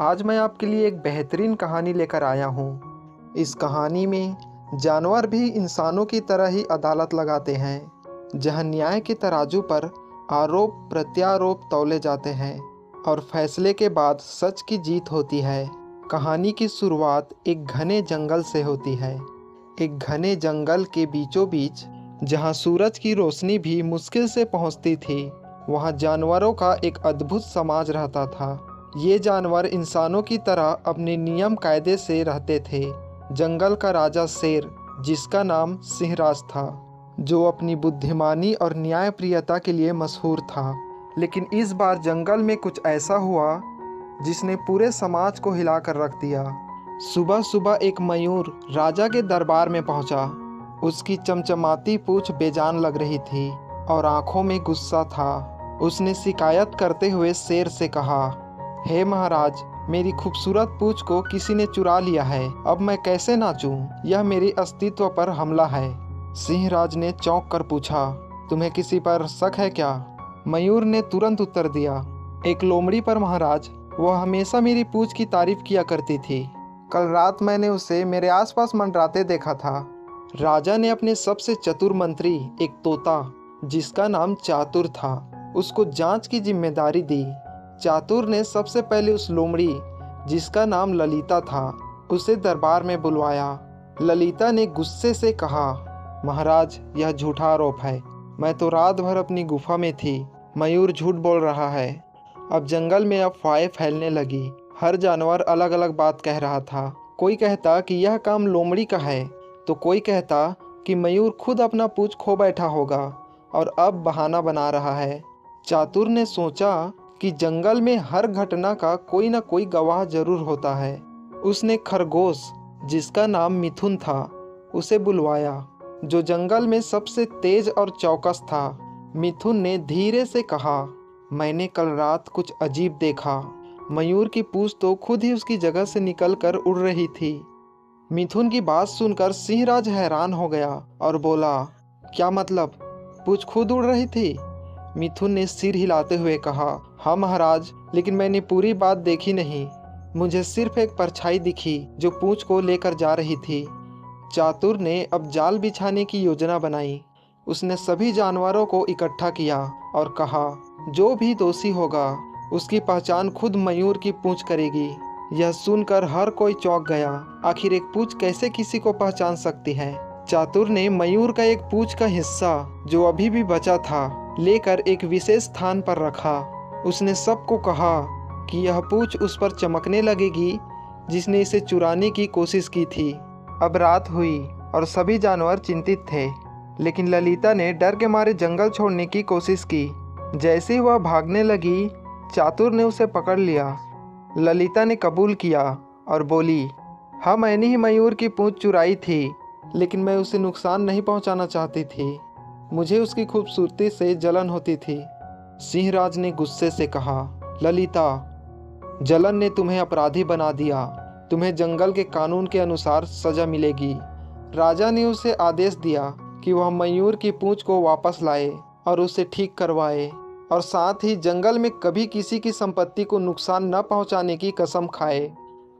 आज मैं आपके लिए एक बेहतरीन कहानी लेकर आया हूँ। इस कहानी में जानवर भी इंसानों की तरह ही अदालत लगाते हैं, जहाँ न्याय के तराजू पर आरोप प्रत्यारोप तौले जाते हैं और फैसले के बाद सच की जीत होती है। कहानी की शुरुआत एक घने जंगल से होती है। एक घने जंगल के बीचों बीच, जहाँ सूरज की रोशनी भी मुश्किल से पहुँचती थी, वहाँ जानवरों का एक अद्भुत समाज रहता था। ये जानवर इंसानों की तरह अपने नियम कायदे से रहते थे। जंगल का राजा शेर, जिसका नाम सिंहराज था, जो अपनी बुद्धिमानी और न्यायप्रियता के लिए मशहूर था। लेकिन इस बार जंगल में कुछ ऐसा हुआ जिसने पूरे समाज को हिलाकर रख दिया। सुबह सुबह एक मयूर राजा के दरबार में पहुंचा। उसकी चमचमाती पूंछ बेजान लग रही थी और आंखों में गुस्सा था। उसने शिकायत करते हुए शेर से कहा, हे महाराज, मेरी खूबसूरत पूंछ को किसी ने चुरा लिया है। अब मैं कैसे नाचूं? यह मेरे अस्तित्व पर हमला है। सिंहराज ने चौंक कर पूछा, तुम्हें किसी पर शक है क्या? मयूर ने तुरंत उत्तर दिया, एक लोमड़ी पर महाराज। वह हमेशा मेरी पूंछ की तारीफ किया करती थी। कल रात मैंने उसे मेरे आसपास मंडराते देखा था। राजा ने अपने सबसे चतुर मंत्री, एक तोता जिसका नाम चातुर था, उसको जांच की जिम्मेदारी दी। चातुर ने सबसे पहले उस लोमड़ी, जिसका नाम ललिता था, उसे दरबार में बुलवाया। ललिता ने गुस्से से कहा, महाराज, यह झूठा आरोप है। मैं तो रात भर अपनी गुफा में थी। मयूर झूठ बोल रहा है। अब जंगल में अफवाहें फैलने लगी। हर जानवर अलग अलग बात कह रहा था। कोई कहता कि यह काम लोमड़ी का है, तो कोई कहता कि मयूर खुद अपना पूंछ खो बैठा होगा और अब बहाना बना रहा है। चातुर ने सोचा कि जंगल में हर घटना का कोई न कोई गवाह जरूर होता है। उसने खरगोश, जिसका नाम मिथुन था, उसे बुलवाया, जो जंगल में सबसे तेज और चौकस था। मिथुन ने धीरे से कहा, मैंने कल रात कुछ अजीब देखा। मयूर की पूंछ तो खुद ही उसकी जगह से निकलकर उड़ रही थी। मिथुन की बात सुनकर सिंहराज हैरान हो गया और बोला, क्या मतलब? पूंछ खुद उड़ रही थी? मिथुन ने सिर हिलाते हुए कहा, हाँ महाराज, लेकिन मैंने पूरी बात देखी नहीं। मुझे सिर्फ एक परछाई दिखी जो पूंछ को लेकर जा रही थी। चातुर ने अब जाल बिछाने की योजना बनाई। उसने सभी जानवरों को इकट्ठा किया और कहा, जो भी दोषी होगा उसकी पहचान खुद मयूर की पूंछ करेगी। यह सुनकर हर कोई चौंक गया। आखिर एक पूंछ कैसे किसी को पहचान सकती है? चातुर ने मयूर का एक पूंछ का हिस्सा, जो अभी भी बचा था, लेकर एक विशेष स्थान पर रखा। उसने सबको कहा कि यह पूंछ उस पर चमकने लगेगी जिसने इसे चुराने की कोशिश की थी। अब रात हुई और सभी जानवर चिंतित थे, लेकिन ललिता ने डर के मारे जंगल छोड़ने की कोशिश की। जैसे ही वह भागने लगी, चातुर ने उसे पकड़ लिया। ललिता ने कबूल किया और बोली, हाँ, मैंने ही मयूर की पूंछ चुराई थी, लेकिन मैं उसे नुकसान नहीं पहुंचाना चाहती थी। मुझे उसकी खूबसूरती से जलन होती थी। सिंहराज ने गुस्से से कहा, ललिता, जलन ने तुम्हें अपराधी बना दिया। तुम्हें जंगल के कानून के अनुसार सजा मिलेगी। राजा ने उसे आदेश दिया कि वह मयूर की पूंछ को वापस लाए और उसे ठीक करवाए, और साथ ही जंगल में कभी किसी की संपत्ति को नुकसान न पहुंचाने की कसम खाए।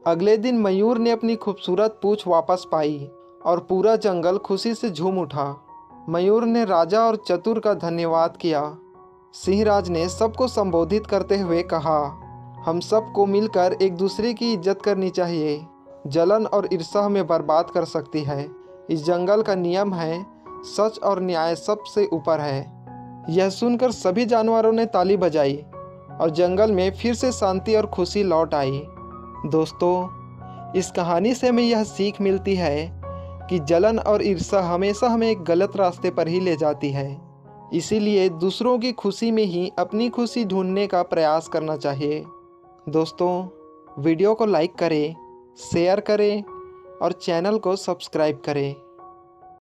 अगले दिन मयूर ने अपनी खूबसूरत पूंछ वापस पाई और पूरा जंगल खुशी से झूम उठा। मयूर ने राजा और चतुर का धन्यवाद किया। सिंहराज ने सबको संबोधित करते हुए कहा, हम सबको मिलकर एक दूसरे की इज्जत करनी चाहिए। जलन और ईर्ष्या हमें बर्बाद कर सकती है। इस जंगल का नियम है, सच और न्याय सबसे ऊपर है। यह सुनकर सभी जानवरों ने ताली बजाई और जंगल में फिर से शांति और खुशी लौट आई। दोस्तों, इस कहानी से हमें यह सीख मिलती है कि जलन और ईर्ष्या हमेशा हमें एक गलत रास्ते पर ही ले जाती है। इसीलिए दूसरों की खुशी में ही अपनी खुशी ढूंढने का प्रयास करना चाहिए। दोस्तों, वीडियो को लाइक करें, शेयर करें और चैनल को सब्सक्राइब करें।